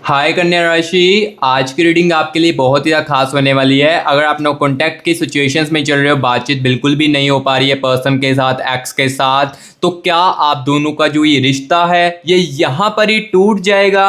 हाय कन्या राशि, आज की रीडिंग आपके लिए बहुत ही ज़्यादा खास होने वाली है। अगर आप नो कॉन्टैक्ट की सिचुएशंस में चल रहे हो, बातचीत बिल्कुल भी नहीं हो पा रही है पर्सन के साथ, एक्स के साथ, तो क्या आप दोनों का जो ये रिश्ता है ये यहाँ पर ही टूट जाएगा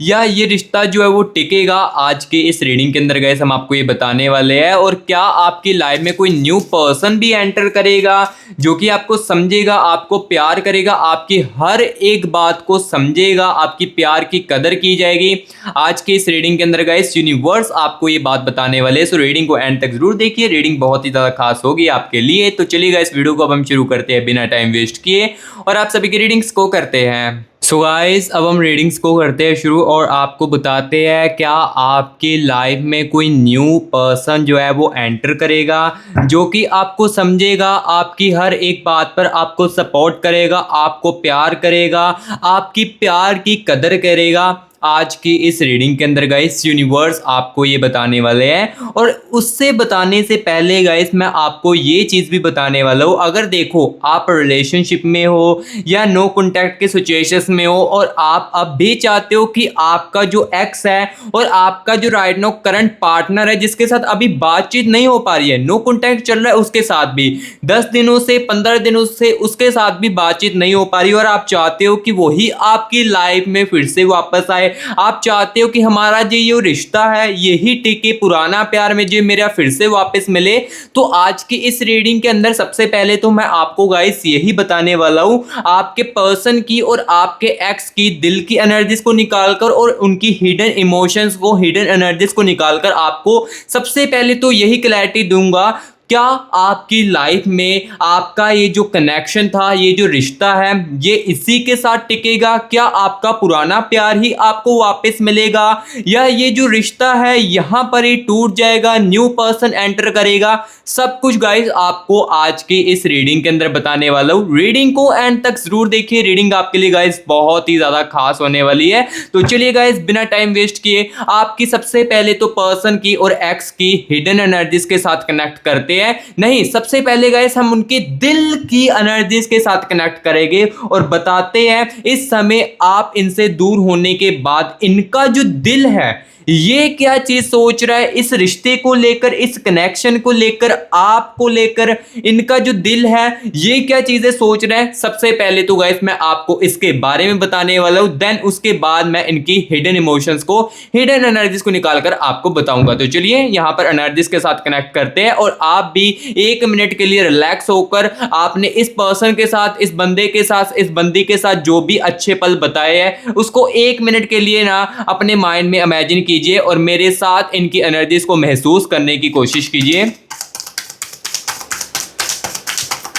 या ये रिश्ता जो है वो टिकेगा? आज के इस रीडिंग के अंदर गए हम आपको ये बताने वाले हैं। और क्या आपकी लाइफ में कोई न्यू पर्सन भी एंटर करेगा जो कि आपको समझेगा, आपको प्यार करेगा, आपकी हर एक बात को समझेगा, आपकी प्यार की कदर की जाएगी। आज के इस रीडिंग के अंदर गाइस यूनिवर्स आपको ये बात बताने वाले हैं, सो रीडिंग को एंड तक जरूर देखिए। रीडिंग बहुत ही ज्यादा खास होगी आपके लिए। तो चलिए गाइस, वीडियो को अब हम शुरू करते हैं बिना टाइम वेस्ट किए और आप सभी की रीडिंग्स को करते हैं। सो गाइस, अब हम रीडिंग्स को करते हैं शुरू और आपको बताते हैं क्या आपकी लाइफ में कोई न्यू पर्सन जो है वो एंटर करेगा जो कि आपको समझेगा, आपकी हर एक बात पर आपको सपोर्ट करेगा, आपको प्यार करेगा, आपकी प्यार की कदर करेगा। आज की इस रीडिंग के अंदर गाइस यूनिवर्स आपको ये बताने वाले हैं। और उससे बताने से पहले गाइस मैं आपको ये चीज़ भी बताने वाला हूँ, अगर देखो आप रिलेशनशिप में हो या नो कॉन्टैक्ट के सिचुएशंस में हो और आप अब भी चाहते हो कि आपका जो एक्स है और आपका जो राइट नो करंट पार्टनर है जिसके साथ अभी बातचीत नहीं हो पा रही है, नो कॉन्टैक्ट चल रहा है, उसके साथ भी 10 दिनों से 15 दिनों से उसके साथ भी बातचीत नहीं हो पा रही और आप चाहते हो कि वही आपकी लाइफ में फिर से वापस आए, आप चाहते हो कि हमारा जो ये रिश्ता है यही टिके, पुराना प्यार में जो मेरा फिर से वापस मिले, तो आज की इस रीडिंग के अंदर सबसे पहले तो मैं आपको गाइस यही बताने वाला हूं, आपके पर्सन की और आपके एक्स की दिल की एनर्जीज को निकालकर और उनकी हिडन इमोशंस को, हिडन एनर्जीज को निकालकर आपको सबसे पहले तो यही क्लैरिटी दूंगा, क्या आपकी लाइफ में आपका ये जो कनेक्शन था, ये जो रिश्ता है, ये इसी के साथ टिकेगा? क्या आपका पुराना प्यार ही आपको वापस मिलेगा या ये जो रिश्ता है यहां पर ही टूट जाएगा, न्यू पर्सन एंटर करेगा? सब कुछ गाइस आपको आज की इस रीडिंग के अंदर बताने वाला हूं। रीडिंग को एंड तक जरूर देखिए, रीडिंग आपके लिए गाइस बहुत ही ज्यादा खास होने वाली है। तो चलिए गाइस, बिना टाइम वेस्ट किए आपकी सबसे पहले तो पर्सन की और एक्स की हिडन एनर्जीज के साथ कनेक्ट करते हैं। नहीं, सबसे पहले गाइस हम उनके दिल की एनर्जीज के साथ कनेक्ट करेंगे और बताते हैं इस समय आप इनसे दूर होने के बाद इनका जो दिल है ये क्या चीज सोच रहा है इस रिश्ते को लेकर, इस कनेक्शन को लेकर, आपको लेकर, इनका जो दिल है ये क्या चीजें सोच रहे हैं। सबसे पहले तो गाइस मैं आपको इसके बारे में बताने वाला हूं, देन उसके बाद मैं इनकी हिडन इमोशंस को, हिडन एनर्जीज को निकालकर आपको बताऊंगा। तो चलिए यहां पर एनर्जीज के साथ कनेक्ट करते हैं और आप भी 1 मिनट के लिए रिलैक्स होकर आपने इस पर्सन के साथ, इस बंदे के साथ, इस बंदी के साथ जो भी अच्छे पल बताए हैं उसको 1 मिनट के लिए ना अपने माइंड में इमेजिन कीजिए और मेरे साथ इनकी एनर्जीज को महसूस करने की कोशिश कीजिए।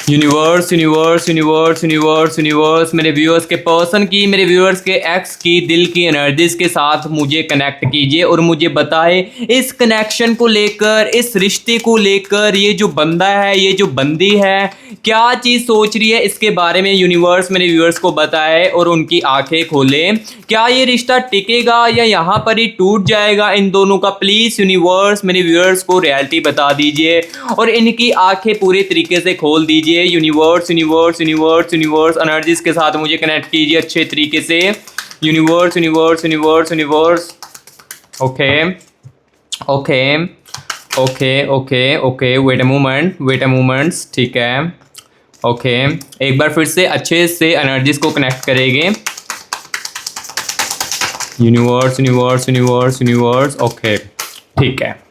Universe universe universe universe universe मेरे व्यूअर्स के पर्सन की, मेरे व्यूअर्स के एक्स की दिल की एनर्जीज के साथ मुझे कनेक्ट कीजिए और मुझे बताए इस कनेक्शन को लेकर, इस रिश्ते को लेकर ये जो बंदा है, ये जो बंदी है, क्या चीज़ सोच रही है इसके बारे में यूनिवर्स मेरे व्यूअर्स को बताए और उनकी आंखें खोले। क्या ये रिश्ता टिकेगा या यहाँ पर ही टूट जाएगा इन दोनों का? प्लीज़ यूनिवर्स मेरे व्यूअर्स को रियलिटी बता दीजिए और इनकी आंखें पूरे तरीके से खोल दीजिए। Universe universe universe universe energies के साथ मुझे कनेक्ट कीजिए अच्छे तरीके से। Universe universe universe universe okay okay okay okay okay wait a moment, ठीक है, ओके एक बार फिर से अच्छे से एनर्जीज को कनेक्ट करेंगे। Universe universe universe universe okay, ठीक है।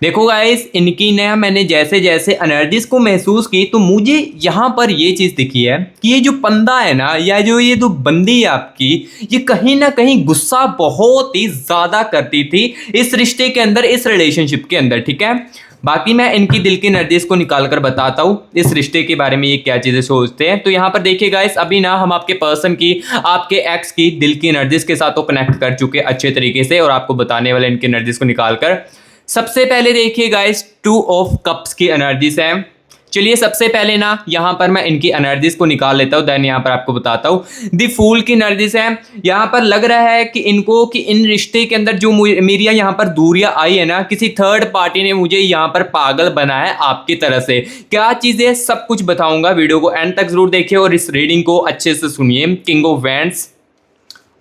देखो गाइस, इनकी ना मैंने जैसे जैसे एनर्जीज को महसूस की तो मुझे यहाँ पर ये चीज़ दिखी है कि ये जो बंदा है ना या जो ये जो बंदी है आपकी, ये कहीं ना कहीं गुस्सा बहुत ही ज़्यादा करती थी इस रिश्ते के अंदर, इस रिलेशनशिप के अंदर, ठीक है। बाकी मैं इनकी दिल की एनर्जीज को निकाल कर बताता हूँ इस रिश्ते के बारे में ये क्या चीज़ें सोचते हैं। तो यहाँ पर देखिए गाइस, अभी ना हम आपके पर्सन की, आपके एक्स की दिल की एनर्जीज के साथ तो कनेक्ट कर चुके अच्छे तरीके से और आपको बताने वाले इनकी एनर्जीज को निकालकर। सबसे पहले देखिए गाइस, 2 ऑफ कप्स की एनर्जीज है। चलिए सबसे पहले ना यहाँ पर मैं इनकी एनर्जीज को निकाल लेता हूँ, देन यहाँ पर आपको बताता हूँ। द फूल की एनर्जीज है। यहाँ पर लग रहा है कि इनको, कि इन रिश्ते के अंदर जो मेरी यहाँ पर दूरियां आई है ना, किसी थर्ड पार्टी ने मुझे यहाँ पर पागल बनाया है आपकी तरह से। क्या चीज़ें सब कुछ बताऊंगा, वीडियो को एंड तक जरूर देखिए और इस रीडिंग को अच्छे से सुनिए। किंग ऑफ वैंड्स,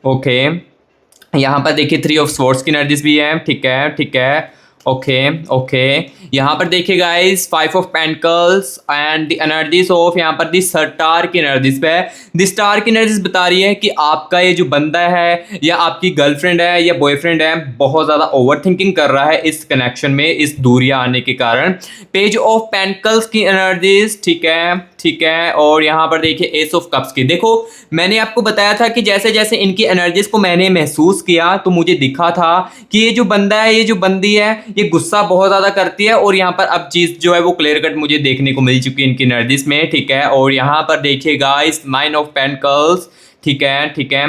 ओके यहाँ पर देखिए 3 ऑफ स्वॉर्ड्स की एनर्जीज भी है, ठीक है ठीक है, ओके ओके। यहाँ पर देखिए guys 5 of pentacles and the energies of, यहाँ पर दी स्टार की एनर्जीज पे है। द स्टार की एनर्जीज बता रही है कि आपका ये जो बंदा है या आपकी गर्लफ्रेंड है या बॉयफ्रेंड है, बहुत ज़्यादा ओवर थिंकिंग कर रहा है इस कनेक्शन में, इस दूरियां आने के कारण। पेज ऑफ पेंटिकल्स की एनर्जीज, ठीक है ठीक है। और यहाँ पर देखिए एस ऑफ कप्स की। देखो मैंने आपको बताया था कि जैसे जैसे इनकी एनर्जीज को मैंने महसूस किया तो मुझे दिखा था कि ये जो बंदा है, ये जो बंदी है, ये गुस्सा बहुत ज़्यादा करती है। और यहाँ पर अब चीज़ जो है वो क्लियर कट मुझे देखने को मिल चुकी है इनकी एनर्जीज में, ठीक है। और यहाँ पर देखिए गाइस 9 ऑफ पेंटिकल्स, ठीक है ठीक है।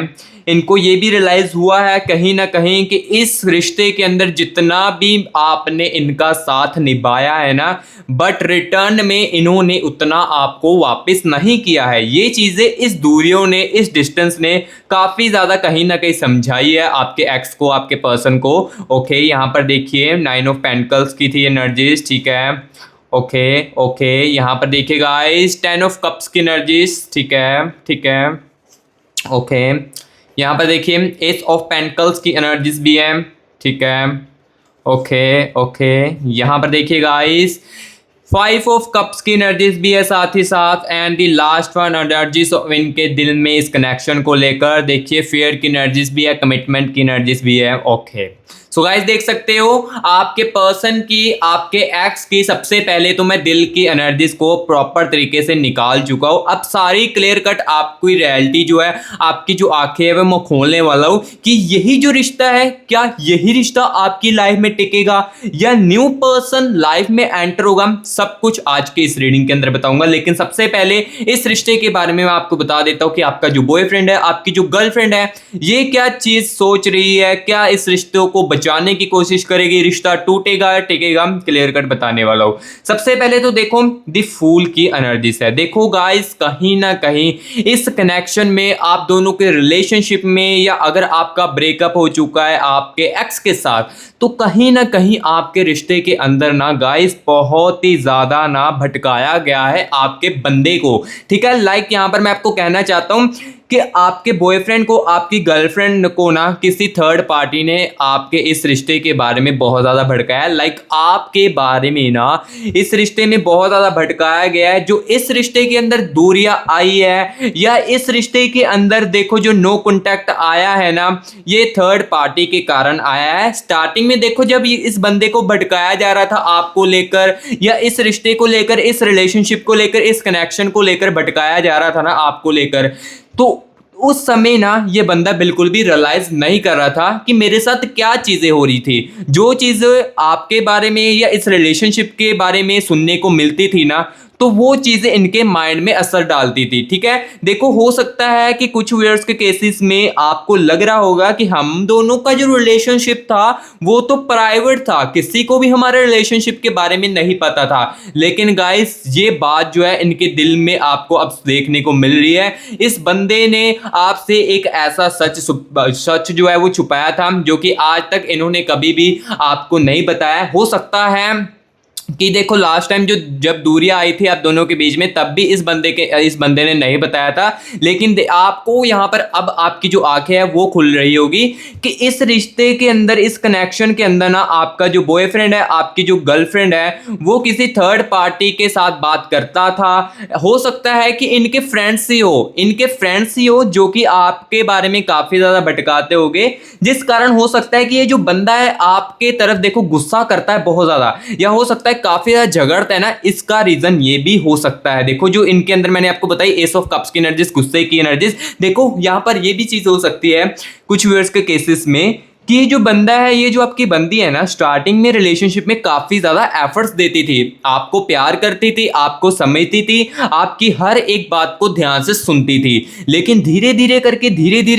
इनको ये भी रियलाइज हुआ है कहीं ना कहीं कि इस रिश्ते के अंदर जितना भी आपने इनका साथ निभाया है ना, बट रिटर्न में इन्होंने उतना आपको वापस नहीं किया है। ये चीज़ें इस दूरियों ने, इस डिस्टेंस ने काफ़ी ज़्यादा कहीं ना कहीं समझाई है आपके एक्स को, आपके पर्सन को। ओके यहाँ पर देखिए 9 ऑफ पेंटिकल्स की थी एनर्जीज, ठीक है ओके ओके। यहाँ पर देखिए गाइस 10 ऑफ कप्स की एनर्जीज, ठीक है ठीक है ओके। यहाँ पर देखिए एस ऑफ पेंटिकल्स की एनर्जीज भी है, ठीक है ओके ओके। यहाँ पर देखिए गाइस 5 ऑफ कप्स की एनर्जीज भी है साथ ही साथ। And the last one energies इनके दिल में इस कनेक्शन को लेकर देखिए फेयर की एनर्जीज भी है, कमिटमेंट की एनर्जीज भी है, ओके। सो गाइस देख सकते हो आपके पर्सन की, आपके एक्स की, सबसे पहले तो मैं दिल की एनर्जीज को प्रॉपर तरीके से निकाल चुका हूँ। अब सारी क्लियर कट आपको रियलिटी जो है, आपकी जो आंखें है वो मैं खोलने वाला हूँ कि यही जो रिश्ता है, क्या यही रिश्ता आपकी लाइफ में टिकेगा या न्यू पर्सन लाइफ में एंटर होगा, सब कुछ आज के इस रीडिंग के अंदर बताऊंगा। लेकिन सबसे पहले इस रिश्ते के बारे में मैं आपको बता देता हूँ कि आपका जो बॉयफ्रेंड है, आपकी जो गर्लफ्रेंड है, ये क्या चीज सोच रही है, क्या इस रिश्ते को बचाने की कोशिश करेगी, रिश्ता टूटेगा टिकेगा, क्लियर कट बताने वाला हूं। सबसे पहले तो देखो द फूल की एनर्जी से। देखो गाइस कहीं ना कहीं इस कनेक्शन में, आप दोनों के रिलेशनशिप में, या अगर आपका ब्रेकअप हो चुका है आपके एक्स के साथ, तो कहीं ना कहीं आपके रिश्ते के अंदर ना गाइस बहुत ही ज्यादा ना भटकाया गया है आपके बंदे को, ठीक है। लाइक यहां पर मैं आपको कहना चाहता हूं कि आपके बॉयफ्रेंड को, आपकी गर्लफ्रेंड को ना किसी थर्ड पार्टी ने आपके इस रिश्ते के बारे में बहुत ज़्यादा भड़काया। लाइक आपके बारे में ना इस रिश्ते में बहुत ज़्यादा भड़काया गया है। जो इस रिश्ते के अंदर दूरियां आई है, या इस रिश्ते के अंदर देखो जो नो कॉन्टैक्ट आया है ना, ये थर्ड पार्टी के कारण आया है। स्टार्टिंग में देखो जब इस बंदे को भड़काया जा रहा था आपको लेकर, या इस रिश्ते को लेकर, इस रिलेशनशिप को लेकर, इस कनेक्शन को लेकर भटकाया जा रहा था ना आपको लेकर, तो उस समय ना ये बंदा बिल्कुल भी रियलाइज नहीं कर रहा था कि मेरे साथ क्या चीजें हो रही थी। जो चीजें आपके बारे में या इस रिलेशनशिप के बारे में सुनने को मिलती थी ना, तो वो चीजें इनके माइंड में असर डालती थी, ठीक है। देखो हो सकता है कि कुछ व्यूअर्स के केसेस में आपको लग रहा होगा कि हम दोनों का जो रिलेशनशिप था वो तो प्राइवेट था, किसी को भी हमारे रिलेशनशिप के बारे में नहीं पता था। लेकिन गाइस ये बात जो है इनके दिल में आपको अब देखने को मिल रही है। इस बंदे ने आपसे एक ऐसा सच जो है वो छुपाया था, जो कि आज तक इन्होंने कभी भी आपको नहीं बताया। हो सकता है कि देखो लास्ट टाइम जब दूरियां आई थी आप दोनों के बीच में, तब भी इस बंदे ने नहीं बताया था। लेकिन आपको यहाँ पर अब आपकी जो आंखें है वो खुल रही होगी कि इस रिश्ते के अंदर, इस कनेक्शन के अंदर ना आपका जो बॉयफ्रेंड है, आपकी जो गर्लफ्रेंड है, वो किसी थर्ड पार्टी के साथ बात करता था। हो सकता है कि इनके फ्रेंड्स ही हो जो कि आपके बारे में काफी ज्यादा भटकाते होंगे, जिस कारण हो सकता है कि ये जो बंदा है आपके तरफ देखो गुस्सा करता है बहुत ज्यादा, या हो सकता है काफी ज्यादा झगड़ता है ना, इसका रीजन ये भी हो सकता है। देखो जो इनके अंदर मैंने आपको बताई एस ऑफ कप्स की एनर्जीज, गुस्से की एनर्जीज, देखो यहां पर ये भी चीज हो सकती है कुछ व्यूअर्स के केसेस में कि ये जो बंदा है, ये जो आपकी बंदी है ना, स्टार्टिंग में रिलेशनशिप में काफी ज्यादा एफर्ट्स देती थी, आपको प्यार करती थी, आपको समझती थी, आपकी हर एक बात को ध्यान से सुनती थी। लेकिन धीरे धीरे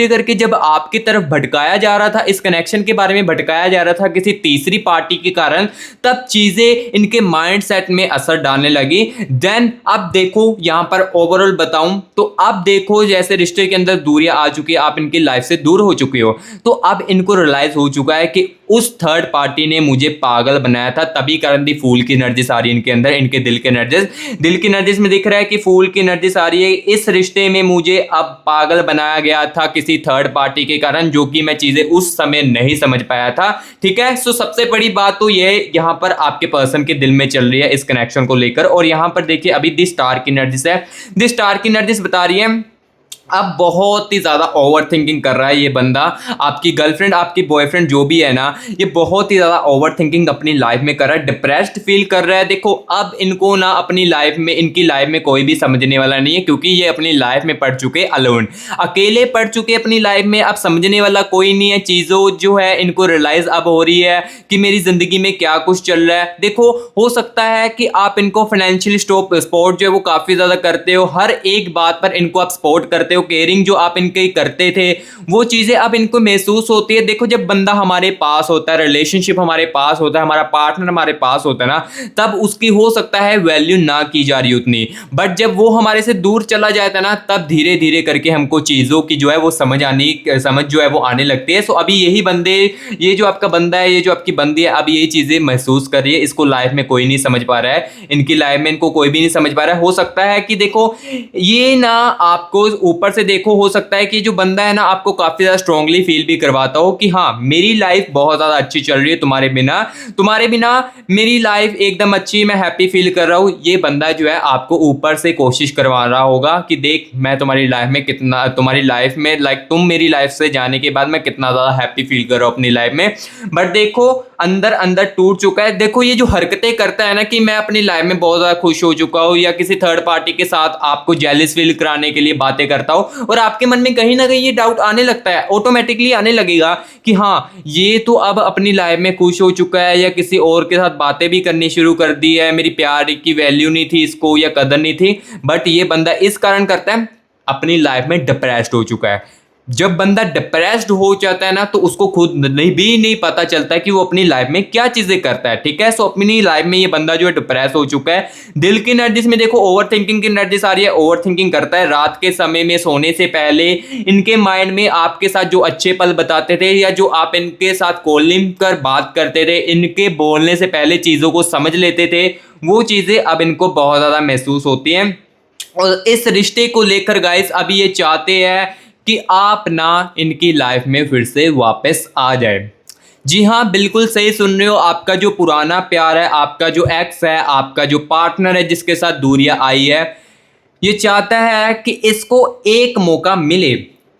करके जब आपकी तरफ भटकाया जा रहा था, इस कनेक्शन के बारे में भटकाया जा रहा था किसी तीसरी पार्टी के कारण, तब चीजें इनके माइंड सेट में असर डालने लगी। देन अब देखो यहां पर ओवरऑल बताऊं तो अब देखो जैसे रिश्ते के अंदर दूरियां आ चुकी है, आप इनकी लाइफ से दूर हो चुके हो, तो अब इनको रियलाइज हो चुका है कि उस थर्ड पार्टी ने मुझे पागल बनाया था, तभी कारण दी फूल की एनर्जीज आ रही है इनके अंदर, इनके दिल की एनर्जीज में दिख रहा है कि फूल की एनर्जीज आ रही है। इस रिश्ते में मुझे अब पागल बनाया गया था किसी थर्ड पार्टी के कारण, जो कि मैं चीजें उस समय नहीं समझ पाया था। ठीक है, सो सबसे बड़ी बात तो यह यहाँ पर आपके पर्सन के दिल में चल रही है इस कनेक्शन को लेकर। और यहाँ पर देखिए अभी दी स्टार की एनर्जीज है, दी स्टार की एनर्जीज बता रही है अब बहुत ही ज्यादा ओवर थिंकिंग कर रहा है ये बंदा। आपकी गर्लफ्रेंड, आपकी बॉयफ्रेंड जो भी है ना, ये बहुत ही ज्यादा ओवर थिंकिंग अपनी लाइफ में कर रहा है, डिप्रेस्ड फील कर रहा है। देखो अब इनको ना अपनी लाइफ में, इनकी लाइफ में कोई भी समझने वाला नहीं है, क्योंकि ये अपनी लाइफ में पढ़ चुके अलोन, अकेले पढ़ चुके अपनी लाइफ में। अब समझने वाला कोई नहीं है, चीजों जो है इनको रियलाइज अब हो रही है कि मेरी जिंदगी में क्या कुछ चल रहा है। देखो हो सकता है कि आप इनको फाइनेंशियली सपोर्ट जो है वो काफी ज्यादा करते हो, हर एक बात पर इनको आप सपोर्ट करते हो, केयरिंग जो आप इनके करते थे वो चीजें अब इनको महसूस होती है। देखो जब बंदा हमारे पास होता है, रिलेशनशिप हमारे पास होता है, हमारा पार्टनर हमारे पास होता है ना, तब उसकी हो सकता है वैल्यू ना की जा रही उतनी, बट जब वो हमारे से दूर चला जाता है ना, तब धीरे धीरे करके हमको चीजों की जो है वो समझ जो है वो आने लगती है। सो अभी यही बंदे, ये जो आपका बंदा है, ये जो आपकी बंदी है, अब ये चीजें महसूस कर रही है। इसको लाइफ में कोई नहीं समझ पा रहा है, इनकी लाइफ में इनको कोई भी नहीं समझ पा रहा है। हो सकता है कि देखो ये ना आपको ऊपर से देखो, हो सकता है कि जो बंदा है ना आपको काफी ज्यादा स्ट्रांगली फील भी करवाता हो कि हाँ मेरी लाइफ बहुत ज्यादा अच्छी चल रही है, तुम्हारे बिना मेरी लाइफ एकदम अच्छी, मैं हैप्पी फील कर रहा हूं। ये बंदा जो है आपको ऊपर से कोशिश करवा रहा होगा कि देख मैं तुम्हारी लाइफ में कितना, तुम्हारी लाइफ में लाइक तुम मेरी लाइफ से जाने के बाद मैं कितना ज्यादा हैप्पी फील कर रहा हूं अपनी लाइफ में, बट देखो अंदर अंदर टूट चुका है। देखो ये जो हरकतें करता है ना कि मैं अपनी लाइफ में बहुत ज्यादा खुश हो चुका हूं, या किसी थर्ड पार्टी के साथ आपको जेलस फील कराने के लिए बातें करता हूं, और आपके मन में कहीं ना कहीं ये डाउट आने लगता है, ऑटोमेटिकली आने लगेगा कि हाँ ये तो अब अपनी लाइफ में खुश हो चुका है, या किसी और के साथ बातें भी करनी शुरू कर दी है, मेरी प्यार की वैल्यू नहीं थी इसको या कदर नहीं थी। बट ये बंदा इस कारण करता है, अपनी लाइफ में डिप्रेस्ड हो चुका है। जब बंदा डिप्रेस्ड हो जाता है ना, तो उसको खुद नहीं पता चलता है कि वो अपनी लाइफ में क्या चीजें करता है। ठीक है, सो अपनी लाइफ में ये बंदा जो है डिप्रेस हो चुका है। दिल की एनर्जीज में देखो ओवर थिंकिंग की एनर्जीज आ रही है, ओवर थिंकिंग करता है रात के समय में सोने से पहले। इनके माइंड में आपके साथ जो अच्छे पल बताते थे, या जो आप इनके साथ कॉलिंग कर बात करते थे, इनके बोलने से पहले चीजों को समझ लेते थे, वो चीजें अब इनको बहुत ज्यादा महसूस होती हैं। और इस रिश्ते को लेकर गाइस अभी ये चाहते हैं कि आप ना इनकी लाइफ में फिर से वापस आ जाए। जी हाँ, बिल्कुल सही सुन रहे हो। आपका जो पुराना प्यार है, आपका जो एक्स है, आपका जो पार्टनर है जिसके साथ दूरियां आई है, ये चाहता है कि इसको एक मौका मिले,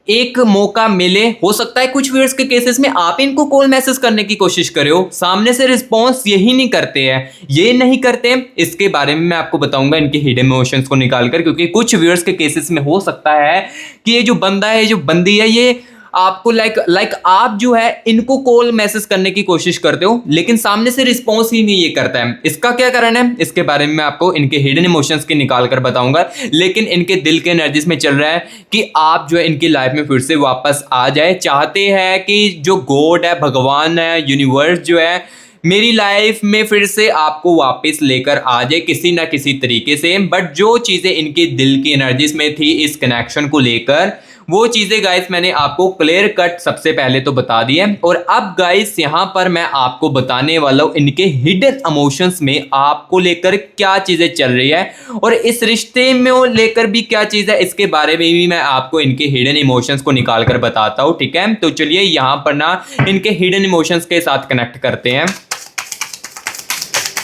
एक मौका मिले। हो सकता है कुछ व्यूअर्स के केसेस में आप इनको कॉल मैसेज करने की कोशिश करे हो, सामने से रिस्पॉन्स यही नहीं करते हैं, ये नहीं करते। इसके बारे में मैं आपको बताऊंगा इनके हिडन इमोशंस को निकालकर, क्योंकि कुछ व्यूअर्स के केसेस में हो सकता है कि ये जो बंदा है, जो बंदी है, ये आपको लाइक आप जो है इनको कॉल मैसेज करने की कोशिश करते हो, लेकिन सामने से रिस्पॉन्स ही नहीं ये करता है। इसका क्या कारण है, इसके बारे में मैं आपको इनके हिडन इमोशंस के निकाल कर बताऊंगा। लेकिन इनके दिल के एनर्जीज में चल रहा है कि आप जो है इनकी लाइफ में फिर से वापस आ जाए। चाहते हैं कि जो गॉड है, भगवान है, यूनिवर्स जो है, मेरी लाइफ में फिर से आपको वापस लेकर आ जाए किसी ना किसी तरीके से। बट जो चीजें इनके दिल की एनर्जीज में थी इस कनेक्शन को लेकर, वो चीजें गाइस मैंने आपको क्लियर कट सबसे पहले तो बता दी है। और अब गाइस यहाँ पर मैं आपको बताने वाला हूँ इनके हिडन इमोशंस में आपको लेकर क्या चीजें चल रही है, और इस रिश्ते में लेकर भी क्या चीज है, इसके बारे में भी मैं आपको इनके हिडन इमोशंस को निकाल कर बताता हूँ। ठीक है, तो चलिए यहाँ पर ना इनके हिडन इमोशंस के साथ कनेक्ट करते हैं।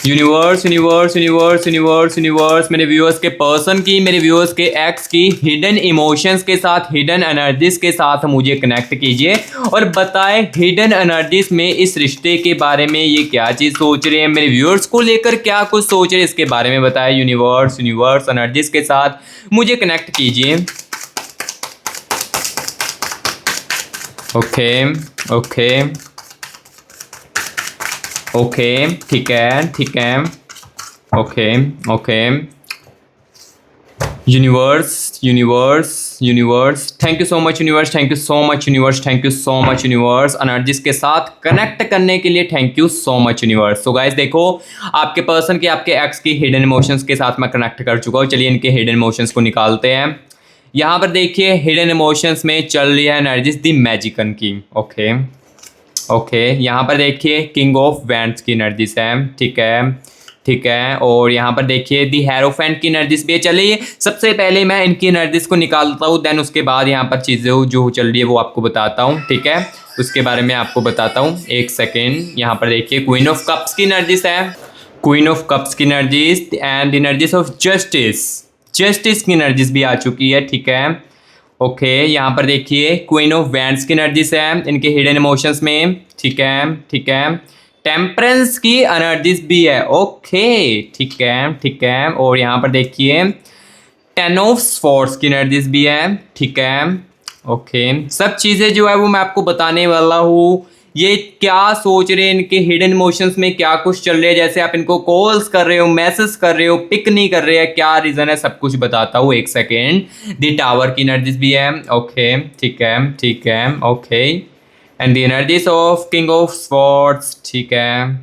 Universe universe universe universe universe मेरे व्यूअर्स के पर्सन की, मेरे व्यूअर्स के एक्स की हिडन इमोशंस के साथ, हिडन एनर्जीज के साथ मुझे कनेक्ट कीजिए और बताएं हिडन एनर्जीज में इस रिश्ते के बारे में ये क्या चीज़ सोच रहे हैं, मेरे व्यूअर्स को लेकर क्या कुछ सोच रहे हैं, इसके बारे में बताएं। यूनिवर्स यूनिवर्स एनर्जीज के साथ मुझे कनेक्ट कीजिए। ओके ओके ओके, ठीक है ठीक है, okay okay. Universe universe universe, thank you so much universe, thank you so much universe, thank you so much universe. Energies के साथ कनेक्ट करने के लिए thank you so much universe. So guys देखो, आपके पर्सन की, आपके एक्स की हिडन इमोशंस के साथ मैं कनेक्ट कर चुका हूँ। चलिए इनके हिडन इमोशंस को निकालते हैं। यहाँ पर देखिए हिडन इमोशंस में चल रही है एनर्जीज दी मैजिकन की। ओके ओके, यहाँ पर देखिए किंग ऑफ वैंड्स की एनर्जीज है, ठीक है, ठीक है। और यहाँ पर देखिए दी हेरोफेंट की एनर्जीज भी है। चलिए सबसे पहले मैं इनकी एनर्जीज को निकालता हूँ, देन उसके बाद यहाँ पर चीज़ें जो चल रही है वो आपको बताता हूँ, ठीक है, उसके बारे में आपको बताता हूँ। एक सेकेंड, यहाँ पर देखिए क्वीन ऑफ कप्स की एनर्जीज है, क्वीन ऑफ कप्स की energies and energies of justice, justice की एनर्जीज भी आ चुकी है, ठीक है। ओके, यहाँ पर देखिए क्वीन ऑफ वैंड्स की एनर्जीज है इनके हिडन इमोशंस में, ठीक है, ठीक है। टेम्परेंस की एनर्जीज भी है, ओके, ठीक है, ठीक है। और यहाँ पर देखिए टेन ऑफ स्वॉर्ड्स की एनर्जीज भी है, ठीक है, ओके। सब चीज़ें जो है वो मैं आपको बताने वाला हूँ। ये क्या सोच रहे हैं, इनके हिडन इमोशंस में क्या कुछ चल रहा है, जैसे आप इनको कॉल्स कर रहे हो, मैसेज कर रहे हो, पिक नहीं कर रहे हैं, क्या रीज़न है, सब कुछ बताता हूँ। एक सेकेंड। दी टावर की एनर्जीज भी है, ओके, ठीक है, ठीक है, okay. And the energies of king of swords, ठीक है,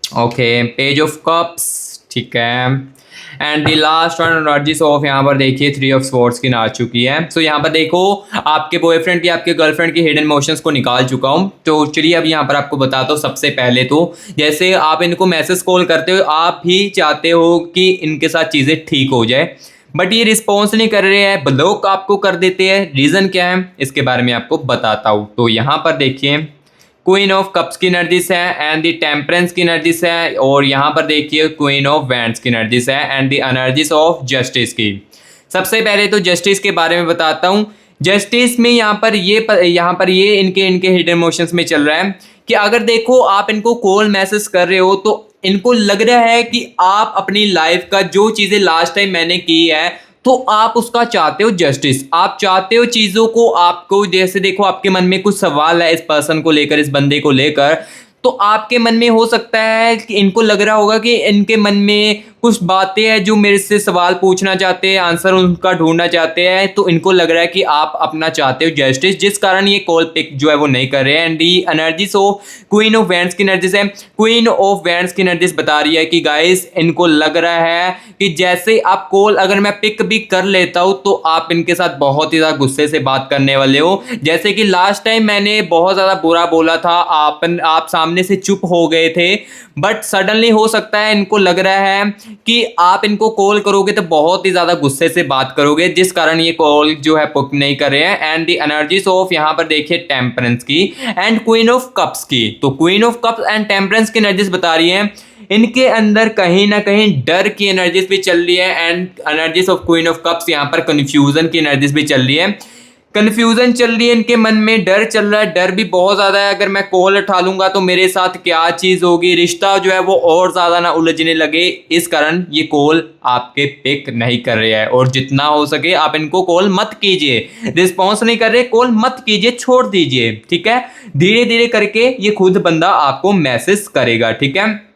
ओके। पेज ऑफ कप्स, ठीक है। And the last one energies of, यहाँ पर देखिए थ्री ऑफ स्वॉर्ड्स की आ चुकी है। सो यहाँ पर देखो आपके बॉयफ्रेंड की, आपके गर्लफ्रेंड की हिडन इमोशंस को निकाल चुका हूँ। तो चलिए अब यहाँ पर आपको बताता हूँ। सबसे पहले तो जैसे आप इनको मैसेज कॉल करते हो, आप भी चाहते हो कि इनके साथ चीज़ें ठीक हो जाए, बट ये रिस्पॉन्स नहीं कर रहे हैं, ब्लॉक आपको कर देते हैं। रीज़न क्या है इसके बारे में आपको बताता हूँ। तो यहाँ पर देखिए क्वीन ऑफ कप्स की एनर्जीज है एंड द टेम्परेंस की एनर्जीज है, और यहाँ पर देखिए क्वीन ऑफ वैंड्स की एनर्जीज है and the energies of justice की। सबसे पहले तो जस्टिस के बारे में बताता हूँ। जस्टिस में यहाँ पर ये इनके हिडन इमोशंस में चल रहा है कि अगर देखो आप इनको कॉल मैसेज कर रहे हो तो इनको लग रहा है कि आप अपनी लाइफ का जो चीज़ें लास्ट टाइम मैंने की है तो आप उसका चाहते हो जस्टिस, आप चाहते हो चीज़ों को, आपको जैसे देखो आपके मन में कुछ सवाल है इस पर्सन को लेकर, इस बंदे को लेकर, तो आपके मन में हो सकता है कि इनको लग रहा होगा कि इनके मन में कुछ बातें हैं जो मेरे से सवाल पूछना चाहते हैं, आंसर उनका ढूंढना चाहते हैं, तो इनको लग रहा है कि आप अपना चाहते हो जस्टिस, जिस कारण ये कॉल पिक जो है वो नहीं कर रहे हैं। And the energies of queen of wands की एनर्जीज है, क्वीन ऑफ वैंड्स की एनर्जीज बता रही है कि गाइस इनको लग रहा है कि जैसे आप कॉल अगर मैं पिक भी कर लेता हूँ तो आप इनके साथ बहुत ही ज़्यादा गुस्से से बात करने वाले हो। जैसे कि लास्ट टाइम मैंने बहुत ज़्यादा बुरा बोला था, आप सामने से चुप हो गए थे, बट सडनली हो सकता है इनको लग रहा है कि आप इनको कॉल करोगे तो बहुत ही ज़्यादा गुस्से से बात करोगे, जिस कारण ये कॉल जो है पिक नहीं कर रहे हैं। एंड द एनर्जीज ऑफ यहाँ पर देखिए टेम्परेंस की एंड क्वीन ऑफ कप्स की। तो queen of cups and temperance की एनर्जीज बता रही हैं इनके अंदर कहीं ना कहीं डर की एनर्जीज भी चल रही है। And energies of queen of cups यहाँ पर कन्फ्यूजन की एनर्जीज भी चल रही है, कन्फ्यूजन चल रही है, इनके मन में डर चल रहा है, डर भी बहुत ज़्यादा है, अगर मैं कॉल उठा लूंगा तो मेरे साथ क्या चीज़ होगी, रिश्ता जो है वो और ज़्यादा ना उलझने लगे, इस कारण ये कॉल आपके पिक नहीं कर रहे हैं। और जितना हो सके आप इनको कॉल मत कीजिए, रिस्पॉन्स नहीं कर रहे कॉल मत कीजिए, छोड़ दीजिए, ठीक है। धीरे धीरे करके ये खुद बंदा आपको मैसेज करेगा, ठीक है।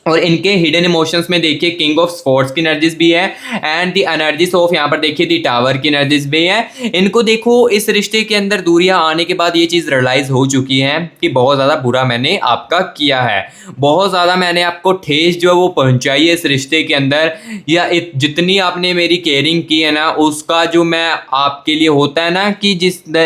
और इनके हिडन इमोशंस में देखिए किंग ऑफ स्वॉर्ड्स की एनर्जीज भी है एंड दी एनर्जीज ऑफ यहाँ पर देखिए दी टावर की एनर्जीज भी है। इनको देखो इस रिश्ते के अंदर दूरियां आने के बाद ये चीज़ रियलाइज हो चुकी है कि बहुत ज़्यादा बुरा मैंने आपका किया है, बहुत ज़्यादा मैंने आपको ठेस जो है वो पहुँचाई है इस रिश्ते के अंदर, या जितनी आपने मेरी केयरिंग की है ना उसका जो मैं आपके लिए होता है ना कि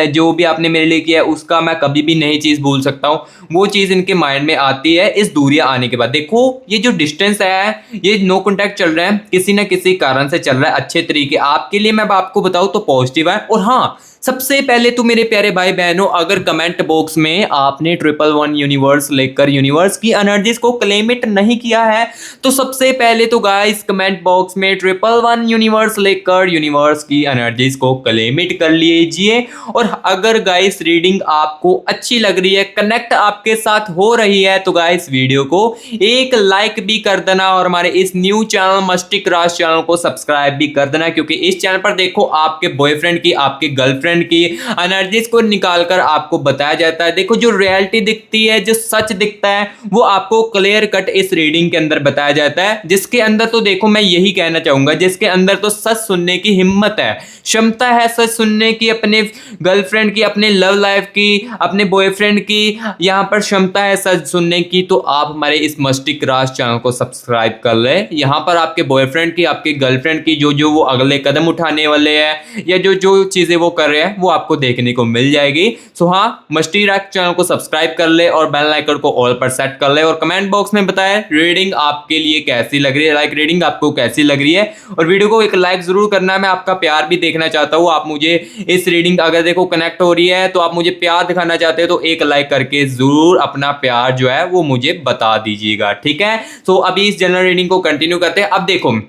जो भी आपने मेरे लिए किया है उसका मैं कभी भी नई चीज़ भूल सकता हूँ, वो चीज़ इनके माइंड में आती है इस दूरियां आने के बाद। देखो ये जो डिस्टेंस है, ये नो कांटेक्ट चल रहा है, किसी ना किसी कारण से चल रहा है, अच्छे तरीके आपके लिए मैं आपको बताऊं तो पॉजिटिव है। और हाँ, सबसे पहले तो मेरे प्यारे भाई बहनों, अगर कमेंट बॉक्स में आपने 111 यूनिवर्स लेकर यूनिवर्स की एनर्जीज को क्लेमिट नहीं किया है तो सबसे पहले तो गाइस कमेंट बॉक्स में 111 यूनिवर्स लेकर यूनिवर्स की एनर्जीज को क्लेमिट कर लीजिए। और अगर गाइस रीडिंग आपको अच्छी लग रही है, कनेक्ट आपके साथ हो रही है, तो गाइस वीडियो को एक लाइक भी कर देना और हमारे इस न्यू चैनल मस्टिक राज चैनल को सब्सक्राइब भी कर देना, क्योंकि इस चैनल पर देखो आपके बॉयफ्रेंड की, आपके गर्लफ्रेंड की एनर्जीज को निकालकर आपको बताया जाता है। देखो जो रियलिटी दिखती है, जो सच दिखता है, वो आपको क्लियर कट इस रीडिंग के अंदर बताया जाता है, जिसके अंदर तो देखो मैं यही कहना चाहूंगा, जिसके अंदर तो सच सुनने की हिम्मत है, क्षमता है सच सुनने की, अपने गर्लफ्रेंड की, अपने लव लाइफ की, अपने बॉयफ्रेंड की यहाँ पर क्षमता है सच सुनने की, तो आप हमारे इस मस्टिक राज चैनल को सब्सक्राइब कर ले। यहाँ पर आपके बॉयफ्रेंड की, आपके गर्लफ्रेंड की जो वो अगले कदम उठाने वाले हैं या जो चीजें वो कर रहे हैं है वो आपको देखने को मिल जाएगी। सो हाँ, मस्टी रैक चैनल को सब्सक्राइब कर ले और बेल आइकन को ऑल पर सेट कर ले और कमेंट बॉक्स में बताएं रीडिंग आपके लिए कैसी लग रही है, लाइक रीडिंग आपको कैसी लग रही है। और वीडियो को एक लाइक जरूर करना है, मैं आपका प्यार भी देखना चाहता हूँ। आप मुझे इस रीडिंग अगर देखो कनेक्ट हो रही है तो आप मुझे प्यार दिखाना चाहते हो तो एक लाइक करके जरूर अपना प्यार जो है वो मुझे बता दीजिएगा, ठीक है। तो अभी इस जनरल रीडिंग को कंटिन्यू करते हैं। अब देखो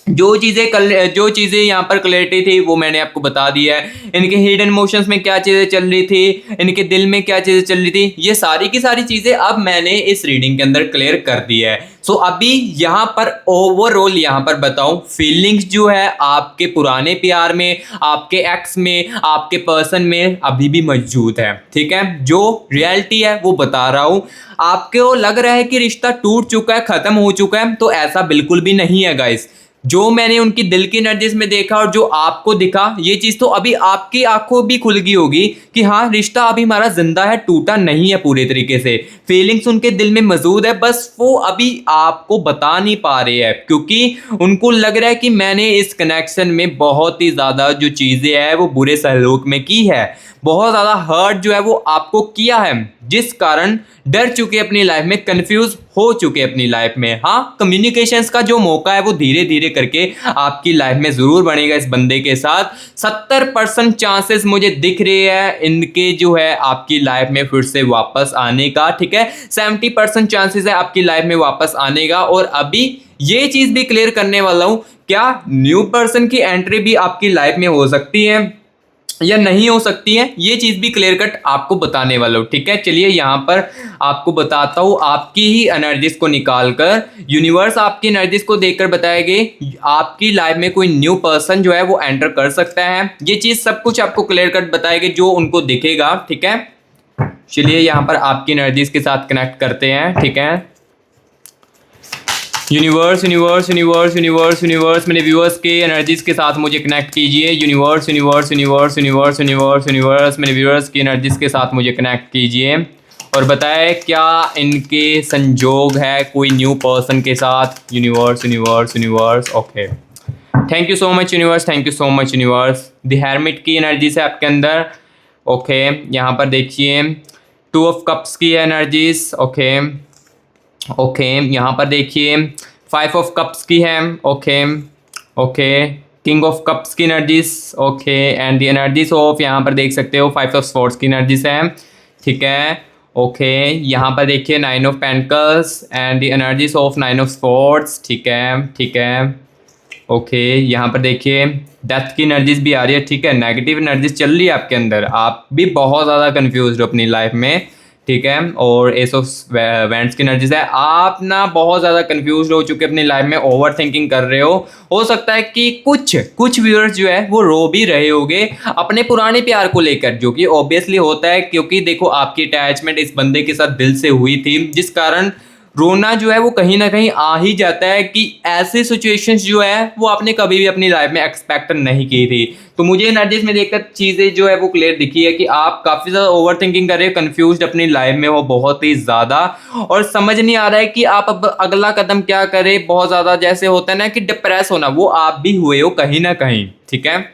जो चीजें यहाँ पर क्लैरिटी थी वो मैंने आपको बता दिया है। इनके हिडन इमोशंस में क्या चीजें चल रही थी, इनके दिल में क्या चीजें चल रही थी, ये सारी की सारी चीजें अब मैंने इस रीडिंग के अंदर क्लियर कर दी है। सो अभी यहाँ पर ओवरऑल यहाँ पर बताऊं, फीलिंग्स जो है आपके पुराने प्यार में, आपके एक्स में, आपके पर्सन में अभी भी मौजूद है, ठीक है। जो रियलिटी है वो बता रहा हूं। आपको लग रहा है कि रिश्ता टूट चुका है, खत्म हो चुका है, तो ऐसा बिल्कुल भी नहीं है गाइस। जो मैंने उनकी दिल की एनर्जीज में देखा और जो आपको दिखा, ये चीज तो अभी आपकी आंखों भी खुल गई होगी कि हाँ, रिश्ता अभी हमारा जिंदा है, टूटा नहीं है पूरे तरीके से। फीलिंग्स उनके दिल में मौजूद है, बस वो अभी आपको बता नहीं पा रहे हैं क्योंकि उनको लग रहा है कि मैंने इस कनेक्शन में बहुत ही ज्यादा जो चीजें हैं वो बुरे सहयोग में की है, बहुत ज्यादा हर्ट जो है वो आपको किया है, जिस कारण डर चुके अपनी लाइफ में, कंफ्यूज हो चुके अपनी लाइफ में। हाँ, कम्युनिकेशंस का जो मौका है वो धीरे धीरे करके आपकी लाइफ में जरूर बनेगा इस बंदे के साथ। 70% चांसेस मुझे दिख रहे हैं इनके जो है आपकी लाइफ में फिर से वापस आने का, ठीक है। 70% चांसेस है आपकी लाइफ में वापस आने का। और अभी ये चीज भी क्लियर करने वाला हूं, क्या न्यू पर्सन की एंट्री भी आपकी लाइफ में हो सकती है या नहीं हो सकती है, ये चीज भी क्लियर कट आपको बताने वाला हूँ, ठीक है। चलिए यहाँ पर आपको बताता हूँ, आपकी ही एनर्जीज को निकाल कर यूनिवर्स आपकी एनर्जीज को देखकर बताएगी आपकी लाइफ में कोई न्यू पर्सन जो है वो एंटर कर सकता है। ये चीज सब कुछ आपको क्लियर कट बताएगी जो उनको दिखेगा, ठीक है। चलिए यहाँ पर आपकी एनर्जीज के साथ कनेक्ट करते हैं, ठीक है। Universe universe universe universe universe मेरे व्यूअर्स के एनर्जीज के साथ मुझे कनेक्ट कीजिए। Universe universe universe universe universe universe मेरे व्यूअर्स की एनर्जीज के साथ मुझे कनेक्ट कीजिए और बताएं क्या इनके संजोग है कोई न्यू पर्सन के साथ। Universe universe universe okay, thank you so much universe, thank you so much universe. The hermit की एनर्जीज है आपके अंदर, ओके। यहाँ पर देखिए 2 ऑफ कप्स की एनर्जीज, ओके ओके। यहाँ पर देखिए 5 ऑफ कप्स की है, okay okay. King of cups की energies, okay. And the energies of यहाँ पर देख सकते हो 5 ऑफ स्वॉर्ड्स की एनर्जीज है, ठीक है, ओके। यहाँ पर देखिए 9 of pentacles and the energies of 9 of swords, ठीक है ठीक है, ओके। यहाँ पर देखिए डेथ की एनर्जीज भी आ रही है, ठीक है। नेगेटिव एनर्जीज चल रही है आपके अंदर, आप भी बहुत ज़्यादा कंफ्यूज हो अपनी लाइफ में, ठीक है। और एस ऑफ वैंड्स की एनर्जीज है, आप ना बहुत ज़्यादा कंफ्यूज हो चुके अपनी लाइफ में, ओवर थिंकिंग कर रहे हो सकता है कि कुछ व्यूअर्स जो है वो रो भी रहे होंगे अपने पुराने प्यार को लेकर, जो कि ऑब्वियसली होता है क्योंकि देखो आपकी अटैचमेंट इस बंदे के साथ दिल से हुई थी, जिस कारण रोना जो है वो कहीं ना कहीं आ ही जाता है कि ऐसी सिचुएशंस जो है वो आपने कभी भी अपनी लाइफ में एक्सपेक्ट नहीं की थी। तो मुझे एनर्जीज में देखकर चीज़ें जो है वो क्लियर दिखी है कि आप काफ़ी ज़्यादा ओवर थिंकिंग कर रहे हो, कंफ्यूज अपनी लाइफ में हो बहुत ही ज़्यादा, और समझ नहीं आ रहा है कि आप अब अगला कदम क्या करें। बहुत ज़्यादा जैसे होता है ना कि डिप्रेस होना, वो आप भी हुए हो कहीं ना कहीं, ठीक है।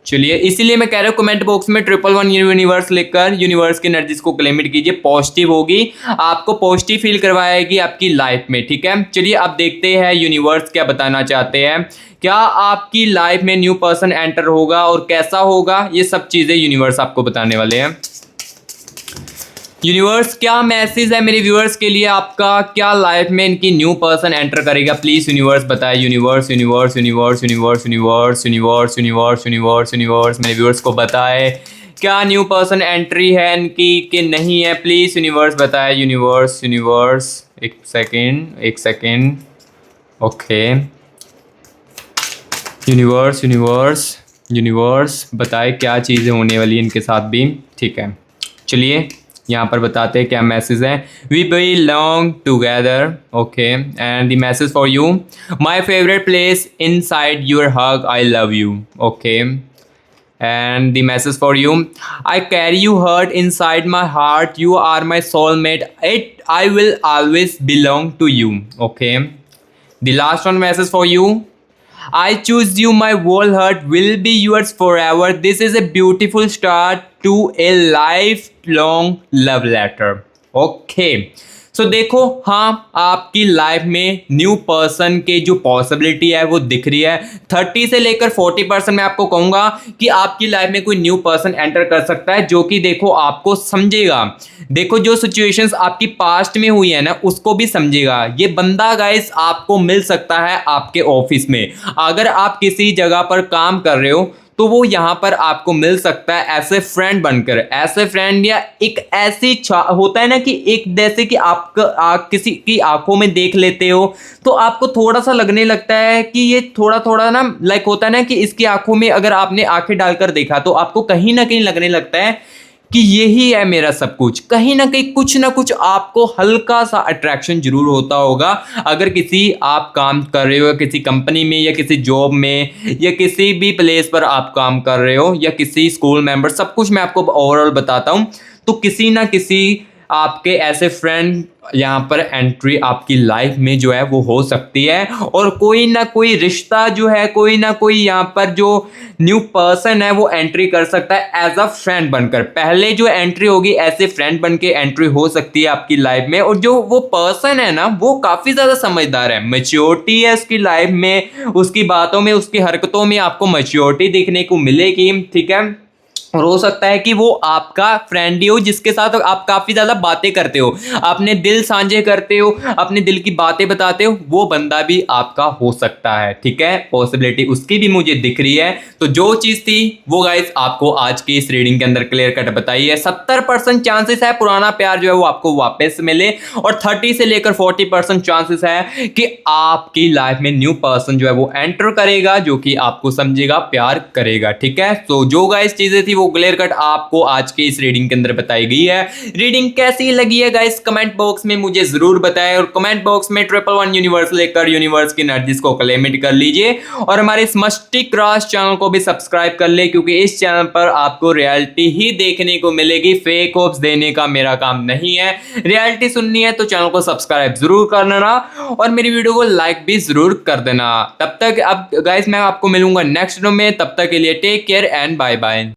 चलिए इसीलिए मैं कह रहा हूँ कमेंट बॉक्स में 111 यूनिवर्स लिखकर यूनिवर्स की एनर्जीज को क्लेमिट कीजिए, पॉजिटिव होगी, आपको पॉजिटिव फील करवाएगी आपकी लाइफ में, ठीक है। चलिए अब देखते हैं यूनिवर्स क्या बताना चाहते हैं, क्या आपकी लाइफ में न्यू पर्सन एंटर होगा और कैसा होगा, ये सब चीजें यूनिवर्स आपको बताने वाले हैं। यूनिवर्स क्या मैसेज है मेरे व्यूअर्स के लिए आपका, क्या लाइफ में इनकी न्यू पर्सन एंटर करेगा, प्लीज यूनिवर्स बताए। Universe universe universe universe universe universe universe universe universe मेरे व्यूअर्स को बताए क्या न्यू पर्सन एंट्री है इनकी कि नहीं है, प्लीज यूनिवर्स बताए। यूनिवर्स यूनिवर्स एक second okay. Universe universe universe बताए क्या चीज़ें होने वाली है इनके साथ भी, ठीक है। चलिए यहाँ पर बताते हैं क्या मैसेज है। We belong together, okay, and the message for you, my favourite place inside your hug, I love you, okay. And the message for you, I carry you hurt inside my heart, you are my soulmate, it I will always belong to you, okay. The last one message for you, I choose you, my whole heart will be yours forever. This is a beautiful start to a lifelong love letter. Okay. सो देखो, हाँ आपकी life में new person के जो possibility है वो दिख रही है। 30 से लेकर 40% मैं आपको कहूँगा कि आपकी लाइफ में कोई न्यू पर्सन एंटर कर सकता है जो कि देखो आपको समझेगा। देखो जो सिचुएशंस आपकी पास्ट में हुई है ना उसको भी समझेगा। ये बंदा गाइस आपको मिल सकता है आपके ऑफिस में। अगर आप किसी जगह पर काम कर रहे हो तो वो यहाँ पर आपको मिल सकता है ऐसे फ्रेंड बनकर। ऐसे फ्रेंड या एक ऐसी होता है ना कि एक जैसे कि आप किसी की आंखों में देख लेते हो तो आपको थोड़ा सा लगने लगता है कि ये थोड़ा थोड़ा ना लाइक होता है ना कि इसकी आंखों में अगर आपने आंखें डालकर देखा तो आपको कहीं ना कहीं लगने लगता है कि यही है मेरा सब कुछ। कहीं ना कुछ आपको हल्का सा अट्रैक्शन जरूर होता होगा। अगर किसी आप काम कर रहे हो किसी कंपनी में या किसी जॉब में या किसी भी प्लेस पर आप काम कर रहे हो या किसी स्कूल मेंबर, सब कुछ मैं आपको ओवरऑल बताता हूँ। तो किसी ना किसी आपके ऐसे फ्रेंड यहाँ पर एंट्री आपकी लाइफ में जो है वो हो सकती है और कोई ना कोई रिश्ता जो है कोई ना कोई यहाँ पर जो न्यू पर्सन है वो एंट्री कर सकता है एज अ फ्रेंड बनकर। पहले जो एंट्री होगी ऐसे फ्रेंड बन के एंट्री हो सकती है आपकी लाइफ में। और जो वो पर्सन है ना वो काफ़ी ज़्यादा समझदार है, मैच्योरिटी है उसकी लाइफ में, उसकी बातों में उसकी हरकतों में आपको मैच्योरिटी देखने को मिलेगी। ठीक है, और हो सकता है कि वो आपका फ्रेंड ही हो जिसके साथ आप काफ़ी ज़्यादा बातें करते हो, अपने दिल साझे करते हो, अपने दिल की बातें बताते हो, वो बंदा भी आपका हो सकता है। ठीक है, पॉसिबिलिटी उसकी भी मुझे दिख रही है। तो जो चीज़ थी वो गाइस आपको आज की इस रीडिंग के अंदर क्लियर कट बताई है। 70% चांसेस है पुराना प्यार जो है वो आपको वापस मिले और 30 से लेकर 40% चांसेस है कि आपकी लाइफ में न्यू पर्सन जो है वो एंटर करेगा जो कि आपको समझेगा, प्यार करेगा। ठीक है, तो जो गाइस चीज़ें थी वो क्लियर कट आपको आज के इस रीडिंग के अंदर बताई गई है। रीडिंग कैसी लगी है गाइस कमेंट बॉक्स में मुझे जरूर बताएं और कमेंट बॉक्स में 111 यूनिवर्स लेकर यूनिवर्स की एनर्जीज को क्लेमिट कर लीजिए और हमारे इस मस्टी क्रॉस चैनल को भी सब्सक्राइब कर ले क्योंकि इस चैनल पर आपको रियलिटी ही देखने को मिलेगी। फेक होप्स देने का मेरा काम नहीं है, रियलिटी सुननी है तो चैनल को सब्सक्राइब जरूर कर देना और मेरी वीडियो को लाइक भी जरूर कर देना। तब तक अब गाइस मैं आपको मिलूंगा नेक्स्ट वीडियो में, तब तक के लिए take care and bye bye.